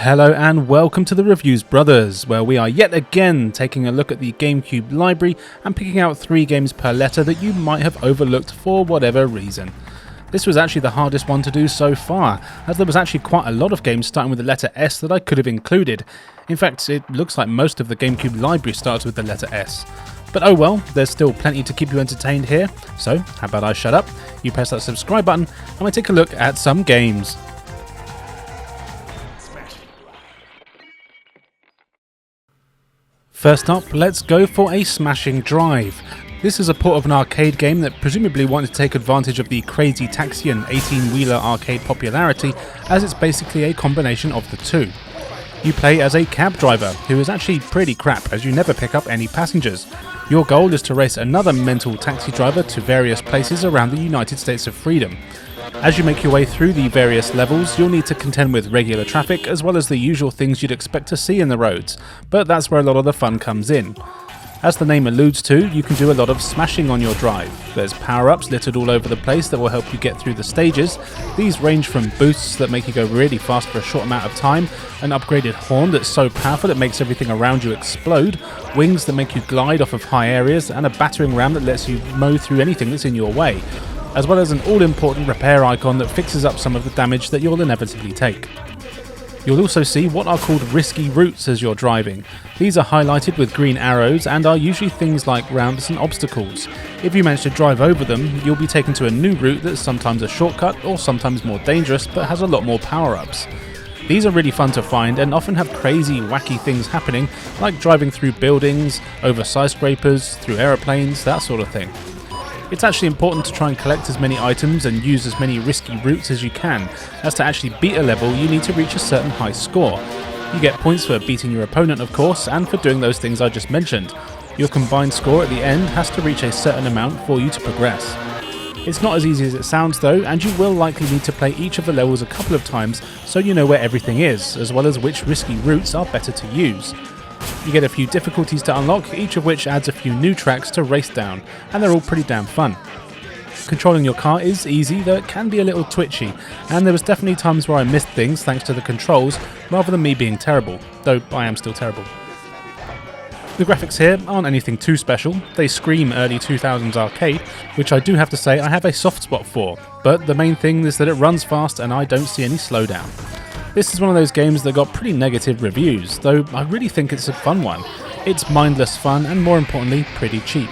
Hello and welcome to the Reviews Brothers, where we are yet again taking a look at the GameCube library and picking out 3 games per letter that you might have overlooked for whatever reason. This was actually the hardest one to do so far, as there was actually quite a lot of games starting with the letter S that I could have included. In fact, it looks like most of the GameCube library starts with the letter S. But oh well, there's still plenty to keep you entertained here, so how about I shut up, you press that subscribe button, and we take a look at some games. First up, let's go for a Smashing Drive. This is a port of an arcade game that presumably wanted to take advantage of the Crazy Taxian 18-wheeler arcade popularity, as it's basically a combination of the two. You play as a cab driver, who is actually pretty crap as you never pick up any passengers. Your goal is to race another mental taxi driver to various places around the United States of Freedom. As you make your way through the various levels, you'll need to contend with regular traffic as well as the usual things you'd expect to see in the roads, but that's where a lot of the fun comes in. As the name alludes to, you can do a lot of smashing on your drive. There's power-ups littered all over the place that will help you get through the stages. These range from boosts that make you go really fast for a short amount of time, an upgraded horn that's so powerful it makes everything around you explode, wings that make you glide off of high areas, and a battering ram that lets you mow through anything that's in your way, as well as an all-important repair icon that fixes up some of the damage that you'll inevitably take. You'll also see what are called risky routes as you're driving. These are highlighted with green arrows and are usually things like ramps and obstacles. If you manage to drive over them, you'll be taken to a new route that's sometimes a shortcut or sometimes more dangerous but has a lot more power-ups. These are really fun to find and often have crazy, wacky things happening, like driving through buildings, over skyscrapers, through aeroplanes, that sort of thing. It's actually important to try and collect as many items and use as many risky routes as you can, as to actually beat a level you need to reach a certain high score. You get points for beating your opponent of course, and for doing those things I just mentioned. Your combined score at the end has to reach a certain amount for you to progress. It's not as easy as it sounds though, and you will likely need to play each of the levels a couple of times so you know where everything is, as well as which risky routes are better to use. You get a few difficulties to unlock, each of which adds a few new tracks to race down, and they're all pretty damn fun. Controlling your car is easy, though it can be a little twitchy, and there was definitely times where I missed things thanks to the controls, rather than me being terrible, though I am still terrible. The graphics here aren't anything too special, they scream early 2000s arcade, which I do have to say I have a soft spot for, but the main thing is that it runs fast and I don't see any slowdown. This is one of those games that got pretty negative reviews, though I really think it's a fun one. It's mindless fun and more importantly, pretty cheap.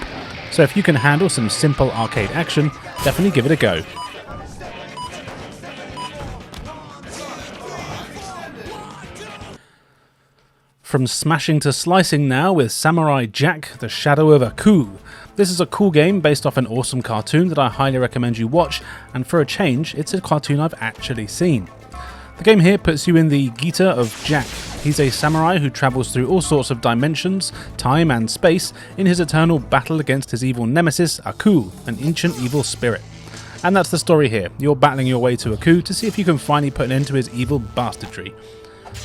So if you can handle some simple arcade action, definitely give it a go. From smashing to slicing now with Samurai Jack, The Shadow of Aku. This is a cool game based off an awesome cartoon that I highly recommend you watch, and for a change, it's a cartoon I've actually seen. The game here puts you in the Gita of Jack. He's a samurai who travels through all sorts of dimensions, time and space in his eternal battle against his evil nemesis, Aku, an ancient evil spirit. And that's the story here. You're battling your way to Aku to see if you can finally put an end to his evil bastardry.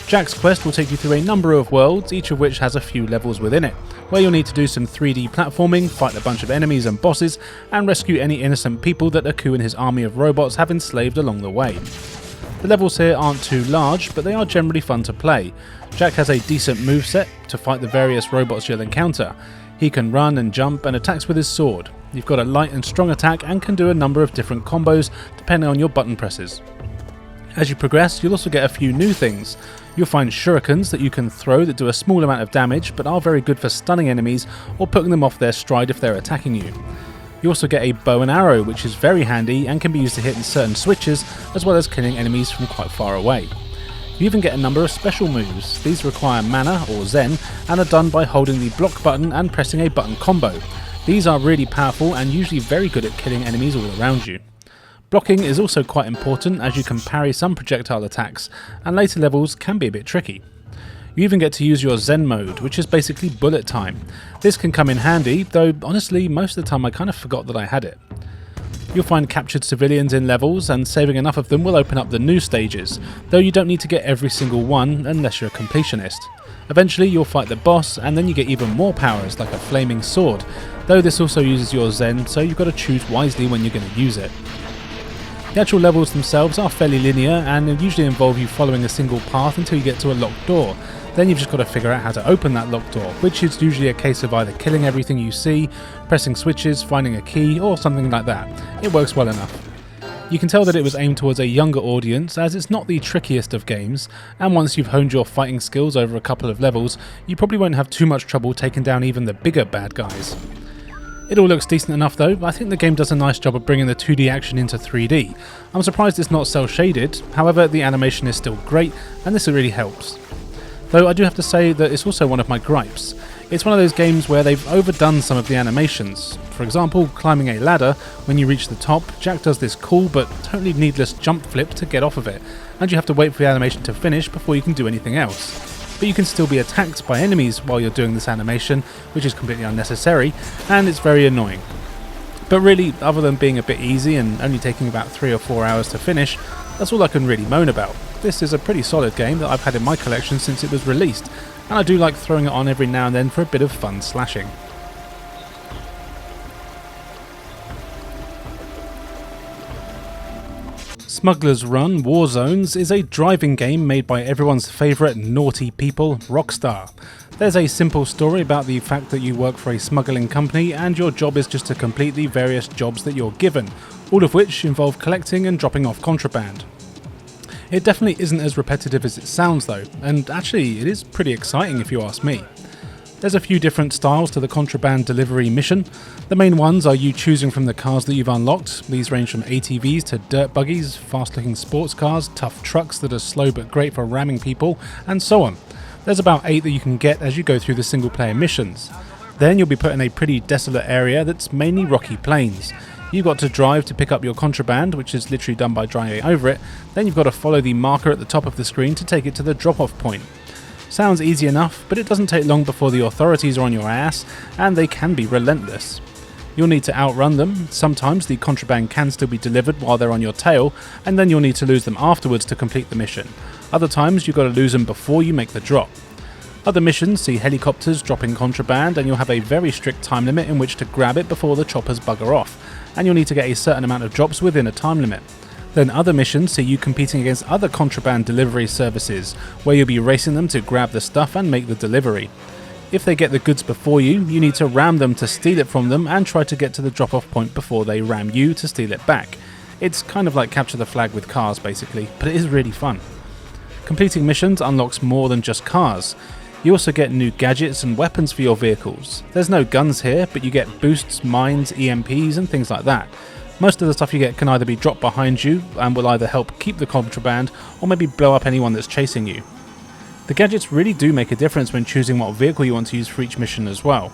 Jack's quest will take you through a number of worlds, each of which has a few levels within it, where you'll need to do some 3D platforming, fight a bunch of enemies and bosses, and rescue any innocent people that Aku and his army of robots have enslaved along the way. The levels here aren't too large, but they are generally fun to play. Jack has a decent moveset to fight the various robots you'll encounter. He can run and jump and attacks with his sword. You've got a light and strong attack and can do a number of different combos depending on your button presses. As you progress, you'll also get a few new things. You'll find shurikens that you can throw that do a small amount of damage but are very good for stunning enemies or putting them off their stride if they're attacking you. You also get a bow and arrow, which is very handy and can be used to hit in certain switches, as well as killing enemies from quite far away. You even get a number of special moves. These require mana or zen and are done by holding the block button and pressing a button combo. These are really powerful and usually very good at killing enemies all around you. Blocking is also quite important as you can parry some projectile attacks, and later levels can be a bit tricky. You even get to use your Zen mode, which is basically bullet time. This can come in handy, though honestly most of the time I kind of forgot that I had it. You'll find captured civilians in levels, and saving enough of them will open up the new stages, though you don't need to get every single one unless you're a completionist. Eventually you'll fight the boss, and then you get even more powers like a flaming sword, though this also uses your Zen, so you've got to choose wisely when you're going to use it. The actual levels themselves are fairly linear and usually involve you following a single path until you get to a locked door. Then you've just got to figure out how to open that locked door, which is usually a case of either killing everything you see, pressing switches, finding a key, or something like that. It works well enough. You can tell that it was aimed towards a younger audience, as it's not the trickiest of games, and once you've honed your fighting skills over a couple of levels, you probably won't have too much trouble taking down even the bigger bad guys. It all looks decent enough though. I think the game does a nice job of bringing the 2D action into 3D. I'm surprised it's not cel shaded, however the animation is still great and this really helps. Though I do have to say that it's also one of my gripes. It's one of those games where they've overdone some of the animations. For example, climbing a ladder, when you reach the top, Jack does this cool but totally needless jump flip to get off of it, and you have to wait for the animation to finish before you can do anything else. But you can still be attacked by enemies while you're doing this animation, which is completely unnecessary, and it's very annoying. But really, other than being a bit easy and only taking about 3 or 4 hours to finish, that's all I can really moan about. This is a pretty solid game that I've had in my collection since it was released, and I do like throwing it on every now and then for a bit of fun slashing. Smuggler's Run Warzones is a driving game made by everyone's favourite naughty people, Rockstar. There's a simple story about the fact that you work for a smuggling company and your job is just to complete the various jobs that you're given, all of which involve collecting and dropping off contraband. It definitely isn't as repetitive as it sounds though, and actually it is pretty exciting if you ask me. There's a few different styles to the contraband delivery mission. The main ones are you choosing from the cars that you've unlocked. These range from ATVs to dirt buggies, fast-looking sports cars, tough trucks that are slow but great for ramming people, and so on. There's about 8 that you can get as you go through the single-player missions. Then you'll be put in a pretty desolate area that's mainly rocky plains. You've got to drive to pick up your contraband, which is literally done by driving over it. Then you've got to follow the marker at the top of the screen to take it to the drop-off point. Sounds easy enough, but it doesn't take long before the authorities are on your ass, and they can be relentless. You'll need to outrun them. Sometimes the contraband can still be delivered while they're on your tail, and then you'll need to lose them afterwards to complete the mission. Other times you've got to lose them before you make the drop. Other missions see helicopters dropping contraband, and you'll have a very strict time limit in which to grab it before the choppers bugger off, and you'll need to get a certain amount of drops within a time limit. Then other missions see you competing against other contraband delivery services, where you'll be racing them to grab the stuff and make the delivery. If they get the goods before you, you need to ram them to steal it from them and try to get to the drop-off point before they ram you to steal it back. It's kind of like capture the flag with cars basically, but it is really fun. Completing missions unlocks more than just cars. You also get new gadgets and weapons for your vehicles. There's no guns here, but you get boosts, mines, EMPs and things like that. Most of the stuff you get can either be dropped behind you and will either help keep the contraband or maybe blow up anyone that's chasing you. The gadgets really do make a difference when choosing what vehicle you want to use for each mission as well,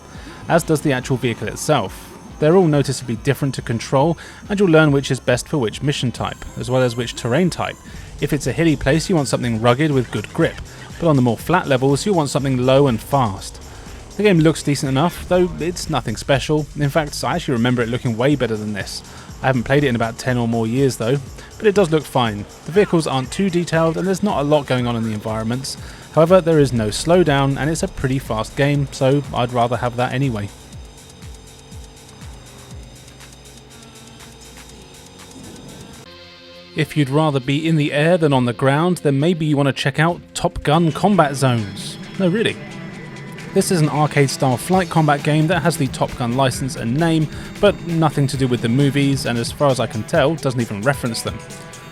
as does the actual vehicle itself. They're all noticeably different to control, and you'll learn which is best for which mission type, as well as which terrain type. If it's a hilly place you want something rugged with good grip, but on the more flat levels you'll want something low and fast. The game looks decent enough, though it's nothing special. In fact, I actually remember it looking way better than this. I haven't played it in about 10 or more years though, but it does look fine. The vehicles aren't too detailed and there's not a lot going on in the environments. However, there is no slowdown and it's a pretty fast game, so I'd rather have that anyway. If you'd rather be in the air than on the ground, then maybe you want to check out Top Gun Combat Zones. No, really. This is an arcade-style flight combat game that has the Top Gun license and name, but nothing to do with the movies, and as far as I can tell, doesn't even reference them.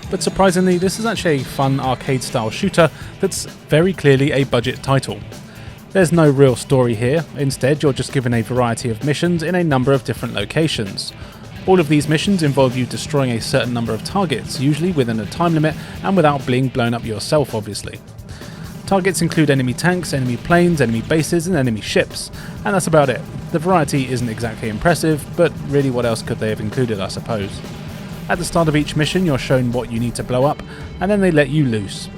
But surprisingly, this is actually a fun arcade-style shooter that's very clearly a budget title. There's no real story here, instead you're just given a variety of missions in a number of different locations. All of these missions involve you destroying a certain number of targets, usually within a time limit and without being blown up yourself obviously. Targets include enemy tanks, enemy planes, enemy bases and enemy ships, and that's about it. The variety isn't exactly impressive, but really what else could they have included, I suppose. At the start of each mission you're shown what you need to blow up, and then they let you loose.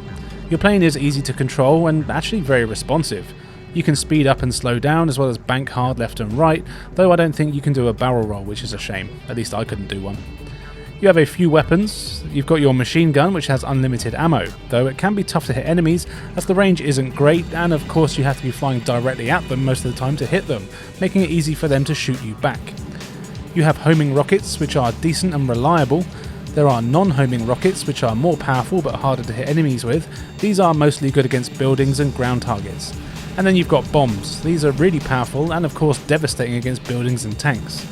Your plane is easy to control and actually very responsive. You can speed up and slow down as well as bank hard left and right, though I don't think you can do a barrel roll, which is a shame. At least I couldn't do one. You have a few weapons. You've got your machine gun, which has unlimited ammo, though it can be tough to hit enemies as the range isn't great, and of course you have to be flying directly at them most of the time to hit them, making it easy for them to shoot you back. You have homing rockets, which are decent and reliable. There are non-homing rockets, which are more powerful but harder to hit enemies with. These are mostly good against buildings and ground targets. And then you've got bombs. These are really powerful and of course devastating against buildings and tanks.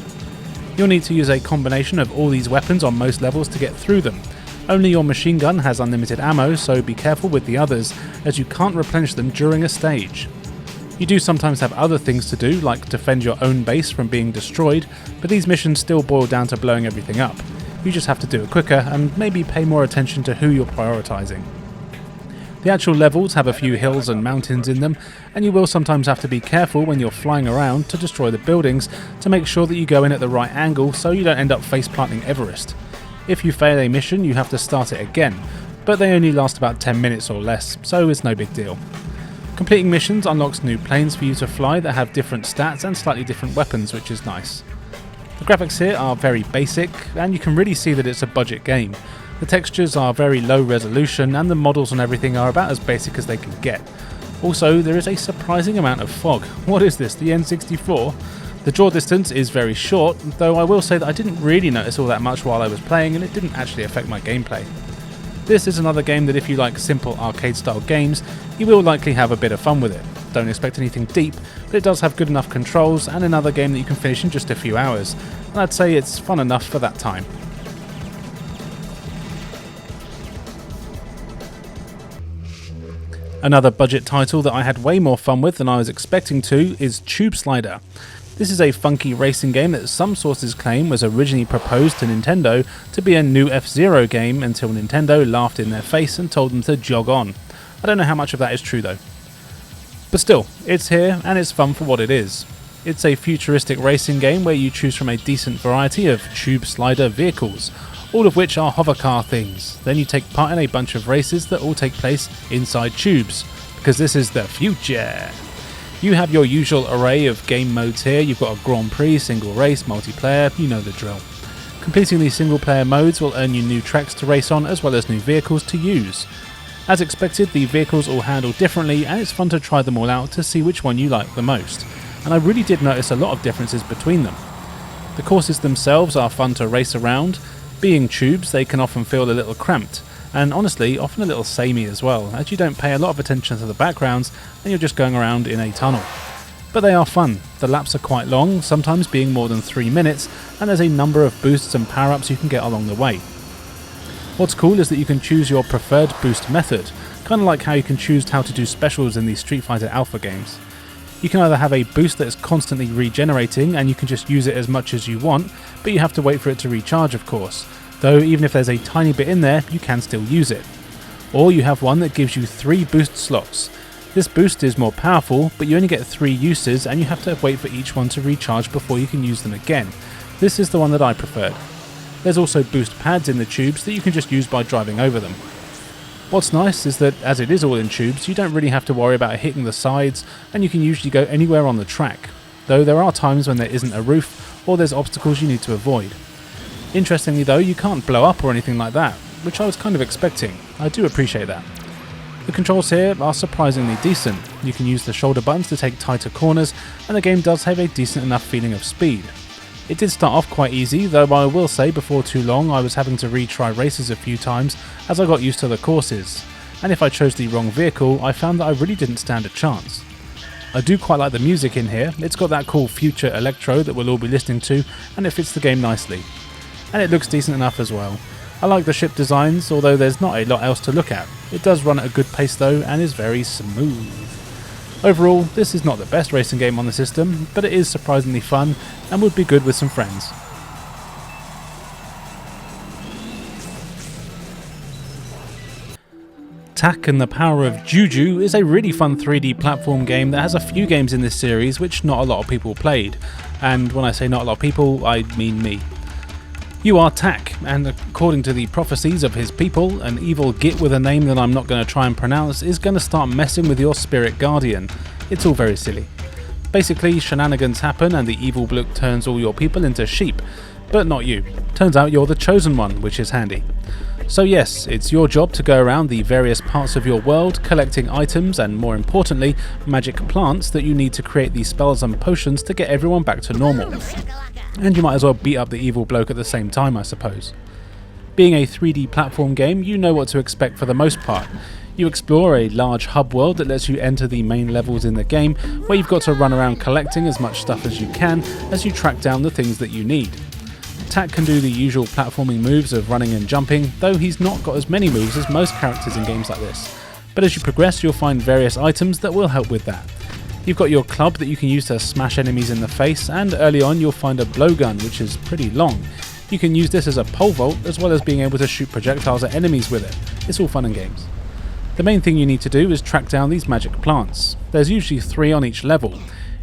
You'll need to use a combination of all these weapons on most levels to get through them. Only your machine gun has unlimited ammo, so be careful with the others, as you can't replenish them during a stage. You do sometimes have other things to do, like defend your own base from being destroyed, but these missions still boil down to blowing everything up. You just have to do it quicker and maybe pay more attention to who you're prioritising. The actual levels have a few hills and mountains in them, and you will sometimes have to be careful when you're flying around to destroy the buildings to make sure that you go in at the right angle so you don't end up face-planting Everest. If you fail a mission, you have to start it again, but they only last about 10 minutes or less, so it's no big deal. Completing missions unlocks new planes for you to fly that have different stats and slightly different weapons, which is nice. The graphics here are very basic, and you can really see that it's a budget game. The textures are very low resolution and the models and everything are about as basic as they can get. Also, there is a surprising amount of fog. What is this, the N64? The draw distance is very short, though I will say that I didn't really notice all that much while I was playing and it didn't actually affect my gameplay. This is another game that if you like simple arcade style games, you will likely have a bit of fun with it. Don't expect anything deep, but it does have good enough controls and another game that you can finish in just a few hours, and I'd say it's fun enough for that time. Another budget title that I had way more fun with than I was expecting to is Tube Slider. This is a funky racing game that some sources claim was originally proposed to Nintendo to be a new F-Zero game until Nintendo laughed in their face and told them to jog on. I don't know how much of that is true though. But still, it's here and it's fun for what it is. It's a futuristic racing game where you choose from a decent variety of Tube Slider vehicles, all of which are hovercar things. Then you take part in a bunch of races that all take place inside tubes, because this is the future. You have your usual array of game modes here. You've got a Grand Prix, single race, multiplayer, you know the drill. Completing these single player modes will earn you new tracks to race on as well as new vehicles to use. As expected, the vehicles all handle differently and it's fun to try them all out to see which one you like the most. And I really did notice a lot of differences between them. The courses themselves are fun to race around. Being tubes, they can often feel a little cramped, and honestly, often a little samey as well, as you don't pay a lot of attention to the backgrounds and you're just going around in a tunnel. But they are fun. The laps are quite long, sometimes being more than 3 minutes, and there's a number of boosts and power-ups you can get along the way. What's cool is that you can choose your preferred boost method, kind of like how you can choose how to do specials in the Street Fighter Alpha games. You can either have a boost that is constantly regenerating and you can just use it as much as you want, but you have to wait for it to recharge of course, though even if there's a tiny bit in there, you can still use it. Or you have one that gives you 3 boost slots. This boost is more powerful, but you only get 3 uses and you have to wait for each one to recharge before you can use them again. This is the one that I preferred. There's also boost pads in the tubes that you can just use by driving over them. What's nice is that as it is all in tubes, you don't really have to worry about hitting the sides and you can usually go anywhere on the track, though there are times when there isn't a roof or there's obstacles you need to avoid. Interestingly though, you can't blow up or anything like that, which I was kind of expecting. I do appreciate that. The controls here are surprisingly decent. You can use the shoulder buttons to take tighter corners and the game does have a decent enough feeling of speed. It did start off quite easy, though I will say before too long I was having to retry races a few times as I got used to the courses, and if I chose the wrong vehicle I found that I really didn't stand a chance. I do quite like the music in here. It's got that cool future electro that we'll all be listening to and it fits the game nicely. And it looks decent enough as well. I like the ship designs, although there's not a lot else to look at. It does run at a good pace though and is very smooth. Overall, this is not the best racing game on the system, but it is surprisingly fun and would be good with some friends. Tak and the Power of Juju is a really fun 3D platform game that has a few games in this series which not a lot of people played. And when I say not a lot of people, I mean me. You are Tak, and according to the prophecies of his people, an evil git with a name that I'm not going to try and pronounce is going to start messing with your spirit guardian. It's all very silly. Basically, shenanigans happen and the evil bloke turns all your people into sheep, but not you. Turns out you're the chosen one, which is handy. So yes, it's your job to go around the various parts of your world collecting items and, more importantly, magic plants that you need to create these spells and potions to get everyone back to normal. And you might as well beat up the evil bloke at the same time, I suppose. Being a 3D platform game, you know what to expect for the most part. You explore a large hub world that lets you enter the main levels in the game, where you've got to run around collecting as much stuff as you can as you track down the things that you need. Tak can do the usual platforming moves of running and jumping, though he's not got as many moves as most characters in games like this. But as you progress, you'll find various items that will help with that. You've got your club that you can use to smash enemies in the face, and early on you'll find a blowgun, which is pretty long. You can use this as a pole vault, as well as being able to shoot projectiles at enemies with it. It's all fun and games. The main thing you need to do is track down these magic plants. There's usually 3 on each level.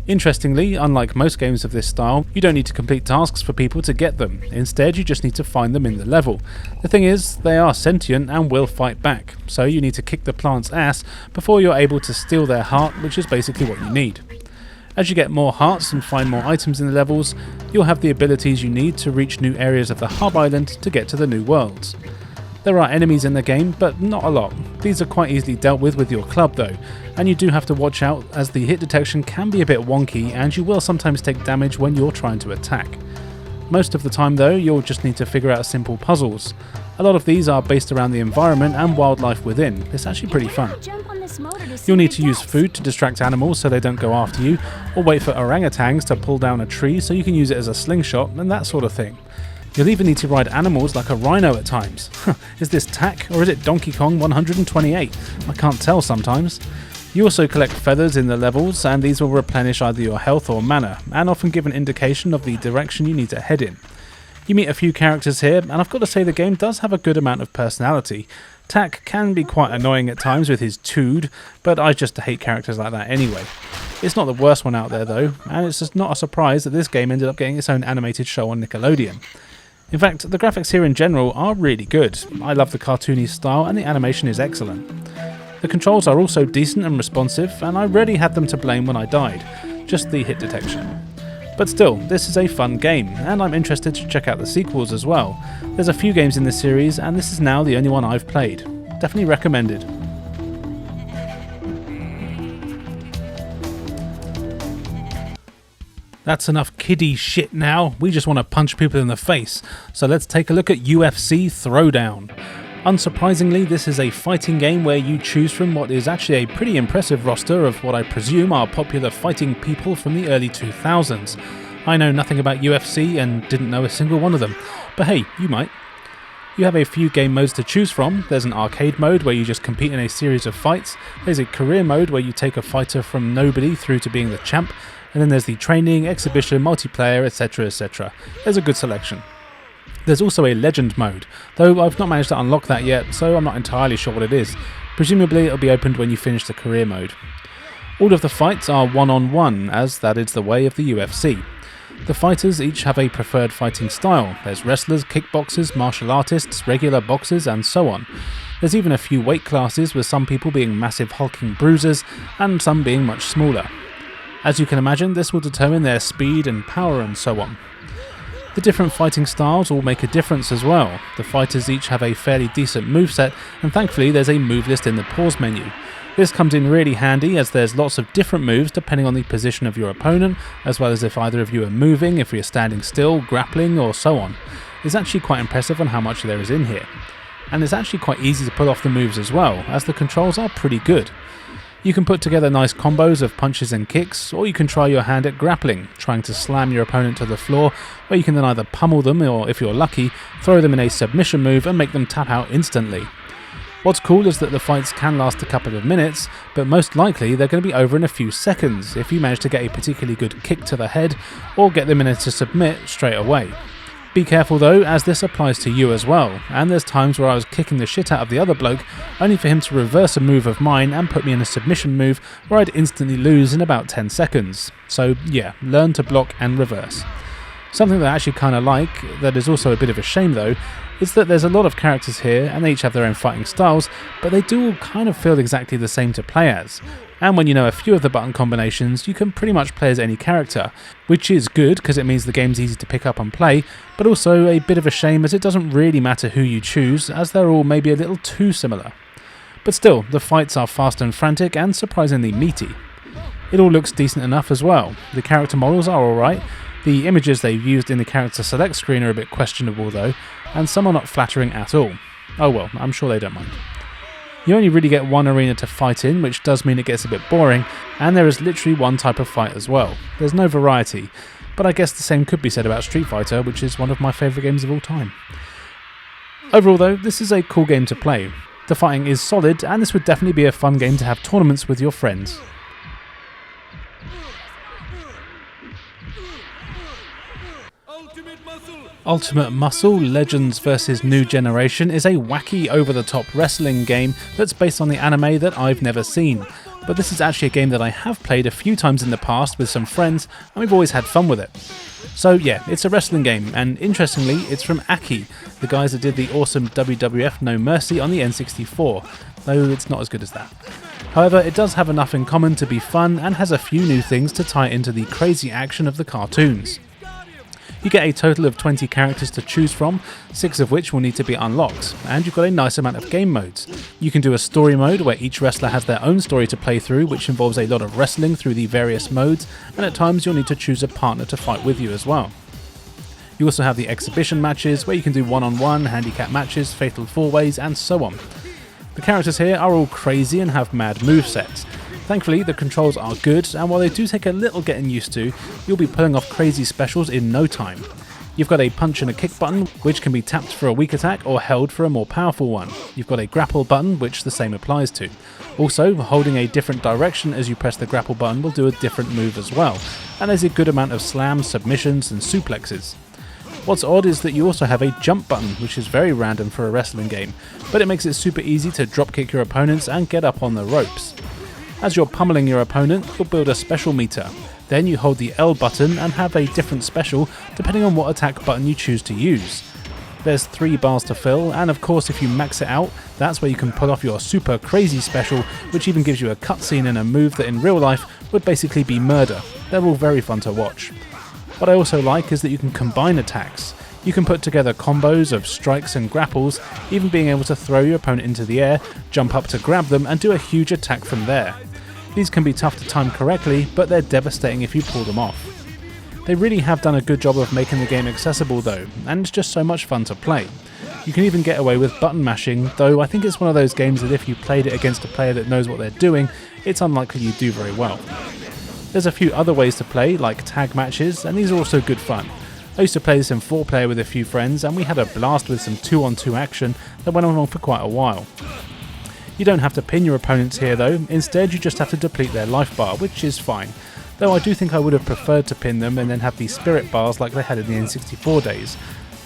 Interestingly, unlike most games of this style, you don't need to complete tasks for people to get them. Instead, you just need to find them in the level. The thing is, they are sentient and will fight back, so you need to kick the plant's ass before you're able to steal their heart, which is basically what you need. As you get more hearts and find more items in the levels, you'll have the abilities you need to reach new areas of the hub island to get to the new worlds. There are enemies in the game, but not a lot. These are quite easily dealt with your club though, and you do have to watch out as the hit detection can be a bit wonky and you will sometimes take damage when you're trying to attack. Most of the time though, you'll just need to figure out simple puzzles. A lot of these are based around the environment and wildlife within. It's actually pretty fun. You'll need to use food to distract animals so they don't go after you, or wait for orangutans to pull down a tree so you can use it as a slingshot and that sort of thing. You'll even need to ride animals like a rhino at times. Is this Tak or is it Donkey Kong 128? I can't tell sometimes. You also collect feathers in the levels, and these will replenish either your health or mana, and often give an indication of the direction you need to head in. You meet a few characters here, and I've got to say the game does have a good amount of personality. Tak can be quite annoying at times with his tood, but I just hate characters like that anyway. It's not the worst one out there though, and it's just not a surprise that this game ended up getting its own animated show on Nickelodeon. In fact, the graphics here in general are really good. I love the cartoony style and the animation is excellent. The controls are also decent and responsive, and I rarely had them to blame when I died, just the hit detection. But still, this is a fun game, and I'm interested to check out the sequels as well. There's a few games in this series, and this is now the only one I've played. Definitely recommended. That's enough kiddie shit now, we just want to punch people in the face, so let's take a look at UFC Throwdown. Unsurprisingly, this is a fighting game where you choose from what is actually a pretty impressive roster of what I presume are popular fighting people from the early 2000s. I know nothing about UFC and didn't know a single one of them, but hey, you might. You have a few game modes to choose from. There's an arcade mode where you just compete in a series of fights, there's a career mode where you take a fighter from nobody through to being the champ, and then there's the training, exhibition, multiplayer, etc, etc. There's a good selection. There's also a legend mode, though I've not managed to unlock that yet, so I'm not entirely sure what it is. Presumably it'll be opened when you finish the career mode. All of the fights are one-on-one, as that is the way of the UFC. The fighters each have a preferred fighting style. There's wrestlers, kickboxers, martial artists, regular boxers, and so on. There's even a few weight classes, with some people being massive hulking bruisers, and some being much smaller. As you can imagine, this will determine their speed and power and so on. The different fighting styles all make a difference as well. The fighters each have a fairly decent moveset, and thankfully there's a move list in the pause menu. This comes in really handy as there's lots of different moves depending on the position of your opponent, as well as if either of you are moving, if you're standing still, grappling, or so on. It's actually quite impressive on how much there is in here. And it's actually quite easy to pull off the moves as well, as the controls are pretty good. You can put together nice combos of punches and kicks, or you can try your hand at grappling, trying to slam your opponent to the floor, where you can then either pummel them or, if you're lucky, throw them in a submission move and make them tap out instantly. What's cool is that the fights can last a couple of minutes, but most likely they're going to be over in a few seconds if you manage to get a particularly good kick to the head or get them in to submit straight away. Be careful though, as this applies to you as well, and there's times where I was kicking the shit out of the other bloke only for him to reverse a move of mine and put me in a submission move where I'd instantly lose in about 10 seconds. So yeah, learn to block and reverse. Something that I actually kind of like, that is also a bit of a shame though, is that there's a lot of characters here and they each have their own fighting styles, but they do all kind of feel exactly the same to play as. And when you know a few of the button combinations, you can pretty much play as any character, which is good because it means the game's easy to pick up and play, but also a bit of a shame as it doesn't really matter who you choose, as they're all maybe a little too similar. But still, the fights are fast and frantic and surprisingly meaty. It all looks decent enough as well. The character models are alright, The images they've used in the character select screen are a bit questionable though, and some are not flattering at all. Oh well, I'm sure they don't mind. You only really get one arena to fight in, which does mean it gets a bit boring, and there is literally one type of fight as well. There's no variety, but I guess the same could be said about Street Fighter, which is one of my favourite games of all time. Overall though, this is a cool game to play. The fighting is solid, and this would definitely be a fun game to have tournaments with your friends. Ultimate Muscle Legends vs New Generation is a wacky over-the-top wrestling game that's based on the anime that I've never seen. But this is actually a game that I have played a few times in the past with some friends, and we've always had fun with it. So yeah, it's a wrestling game, and interestingly, it's from Aki, the guys that did the awesome WWF No Mercy on the N64, though it's not as good as that. However, it does have enough in common to be fun, and has a few new things to tie into the crazy action of the cartoons. You get a total of 20 characters to choose from, 6 of which will need to be unlocked, and you've got a nice amount of game modes. You can do a story mode where each wrestler has their own story to play through, which involves a lot of wrestling through the various modes, and at times you'll need to choose a partner to fight with you as well. You also have the exhibition matches, where you can do one-on-one, handicap matches, fatal 4-ways, and so on. The characters here are all crazy and have mad movesets. Thankfully, the controls are good, and while they do take a little getting used to, you'll be pulling off crazy specials in no time. You've got a punch and a kick button, which can be tapped for a weak attack or held for a more powerful one. You've got a grapple button, which the same applies to. Also, holding a different direction as you press the grapple button will do a different move as well, and there's a good amount of slams, submissions, and suplexes. What's odd is that you also have a jump button, which is very random for a wrestling game, but it makes it super easy to dropkick your opponents and get up on the ropes. As you're pummeling your opponent, you'll build a special meter. Then you hold the L button and have a different special depending on what attack button you choose to use. There's 3 bars to fill, and of course if you max it out, that's where you can pull off your super crazy special, which even gives you a cutscene and a move that in real life would basically be murder. They're all very fun to watch. What I also like is that you can combine attacks. You can put together combos of strikes and grapples, even being able to throw your opponent into the air, jump up to grab them, and do a huge attack from there. These can be tough to time correctly, but they're devastating if you pull them off. They really have done a good job of making the game accessible though, and it's just so much fun to play. You can even get away with button mashing, though I think it's one of those games that if you played it against a player that knows what they're doing, it's unlikely you do very well. There's a few other ways to play, like tag matches, and these are also good fun. I used to play this in 4-player with a few friends, and we had a blast with some 2-on-2 action that went on for quite a while. You don't have to pin your opponents here though, instead you just have to deplete their life bar, which is fine. Though I do think I would have preferred to pin them and then have these spirit bars like they had in the N64 days.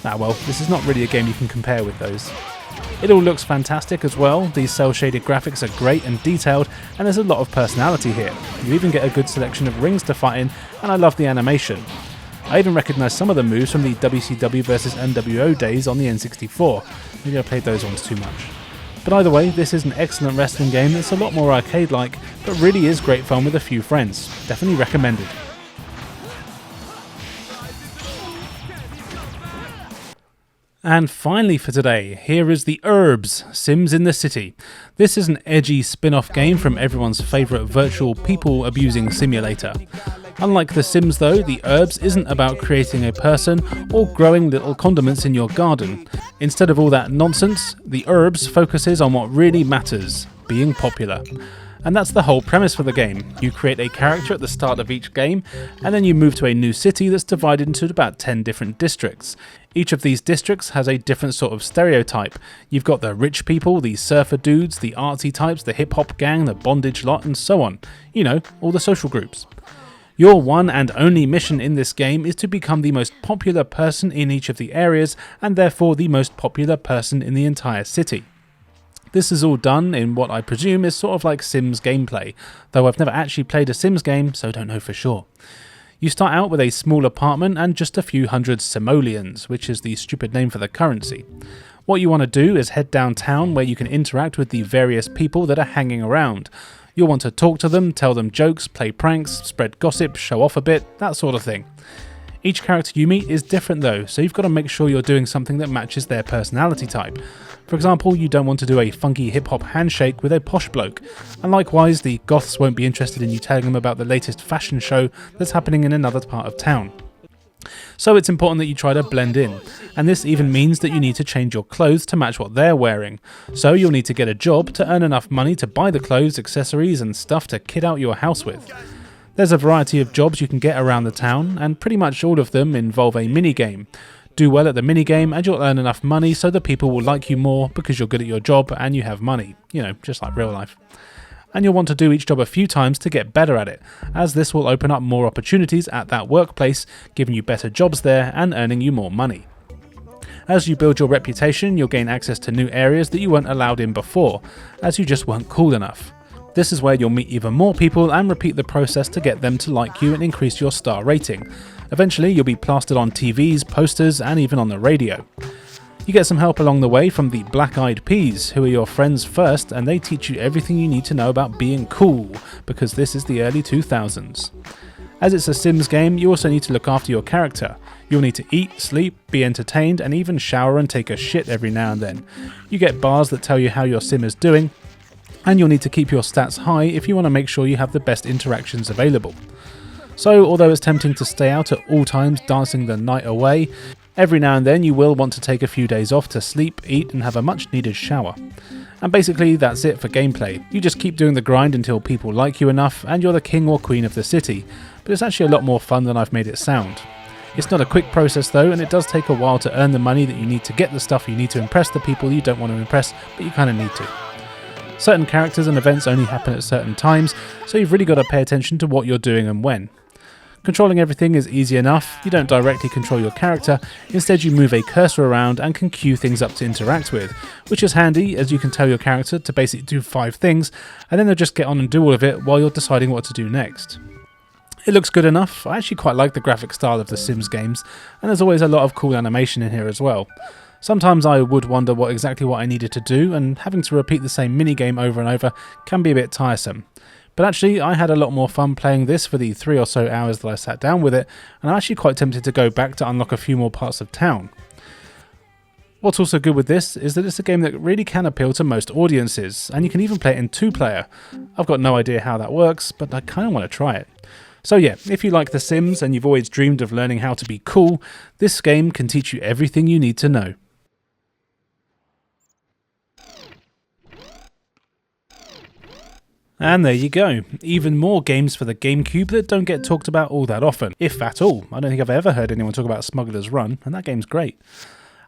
Ah well, this is not really a game you can compare with those. It all looks fantastic as well, these cel-shaded graphics are great and detailed, and there's a lot of personality here. You even get a good selection of rings to fight in, and I love the animation. I even recognise some of the moves from the WCW vs NWO days on the N64. Maybe I played those ones too much. But either way, this is an excellent wrestling game that's a lot more arcade-like, but really is great fun with a few friends. Definitely recommended. And finally for today, here is the Urbz, Sims in the City. This is an edgy spin-off game from everyone's favourite virtual people-abusing simulator. Unlike The Sims though, the Urbz isn't about creating a person or growing little condiments in your garden. Instead of all that nonsense, the Urbz focuses on what really matters, being popular. And that's the whole premise for the game. You create a character at the start of each game, and then you move to a new city that's divided into about 10 different districts. Each of these districts has a different sort of stereotype. You've got the rich people, the surfer dudes, the artsy types, the hip-hop gang, the bondage lot, and so on. You know, all the social groups. Your one and only mission in this game is to become the most popular person in each of the areas, and therefore the most popular person in the entire city. This is all done in what I presume is sort of like Sims gameplay, though I've never actually played a Sims game, so don't know for sure. You start out with a small apartment and just a few hundred simoleons, which is the stupid name for the currency. What you want to do is head downtown where you can interact with the various people that are hanging around. You'll want to talk to them, tell them jokes, play pranks, spread gossip, show off a bit, that sort of thing. Each character you meet is different though, so you've got to make sure you're doing something that matches their personality type. For example, you don't want to do a funky hip-hop handshake with a posh bloke, and likewise the goths won't be interested in you telling them about the latest fashion show that's happening in another part of town. So it's important that you try to blend in, and this even means that you need to change your clothes to match what they're wearing. So you'll need to get a job to earn enough money to buy the clothes, accessories and stuff to kit out your house with. There's a variety of jobs you can get around the town, and pretty much all of them involve a minigame. Do well at the minigame and you'll earn enough money so that people will like you more because you're good at your job and you have money. You know, just like real life. And you'll want to do each job a few times to get better at it, as this will open up more opportunities at that workplace, giving you better jobs there and earning you more money. As you build your reputation, you'll gain access to new areas that you weren't allowed in before, as you just weren't cool enough. This is where you'll meet even more people and repeat the process to get them to like you and increase your star rating. Eventually, you'll be plastered on TVs, posters, and even on the radio. You get some help along the way from the Black Eyed Peas, who are your friends first, and they teach you everything you need to know about being cool, because this is the early 2000s. As it's a Sims game, you also need to look after your character. You'll need to eat, sleep, be entertained, and even shower and take a shit every now and then. You get bars that tell you how your sim is doing, and you'll need to keep your stats high if you want to make sure you have the best interactions available. So, although it's tempting to stay out at all times dancing the night away, every now and then you will want to take a few days off to sleep, eat and have a much needed shower. And basically that's it for gameplay. You just keep doing the grind until people like you enough and you're the king or queen of the city, but it's actually a lot more fun than I've made it sound. It's not a quick process though, and it does take a while to earn the money that you need to get the stuff you need to impress the people you don't want to impress, but you kind of need to. Certain characters and events only happen at certain times, so you've really got to pay attention to what you're doing and when. Controlling everything is easy enough. You don't directly control your character, instead you move a cursor around and can queue things up to interact with, which is handy as you can tell your character to basically do 5 things and then they'll just get on and do all of it while you're deciding what to do next. It looks good enough. I actually quite like the graphic style of the Sims games, and there's always a lot of cool animation in here as well. Sometimes I would wonder exactly what I needed to do, and having to repeat the same minigame over and over can be a bit tiresome. But actually, I had a lot more fun playing this for the 3 or so hours that I sat down with it, and I'm actually quite tempted to go back to unlock a few more parts of town. What's also good with this is that it's a game that really can appeal to most audiences, and you can even play it in 2-player. I've got no idea how that works, but I kind of want to try it. So yeah, if you like The Sims and you've always dreamed of learning how to be cool, this game can teach you everything you need to know. And there you go, even more games for the GameCube that don't get talked about all that often, if at all. I don't think I've ever heard anyone talk about Smuggler's Run, and that game's great.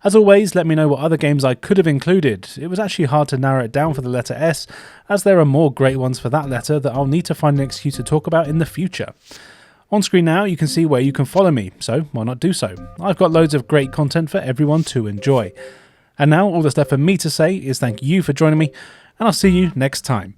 As always, let me know what other games I could have included. It was actually hard to narrow it down for the letter S, as there are more great ones for that letter that I'll need to find an excuse to talk about in the future. On screen now you can see where you can follow me, so why not do so? I've got loads of great content for everyone to enjoy. And now all that's left for me to say is thank you for joining me, and I'll see you next time.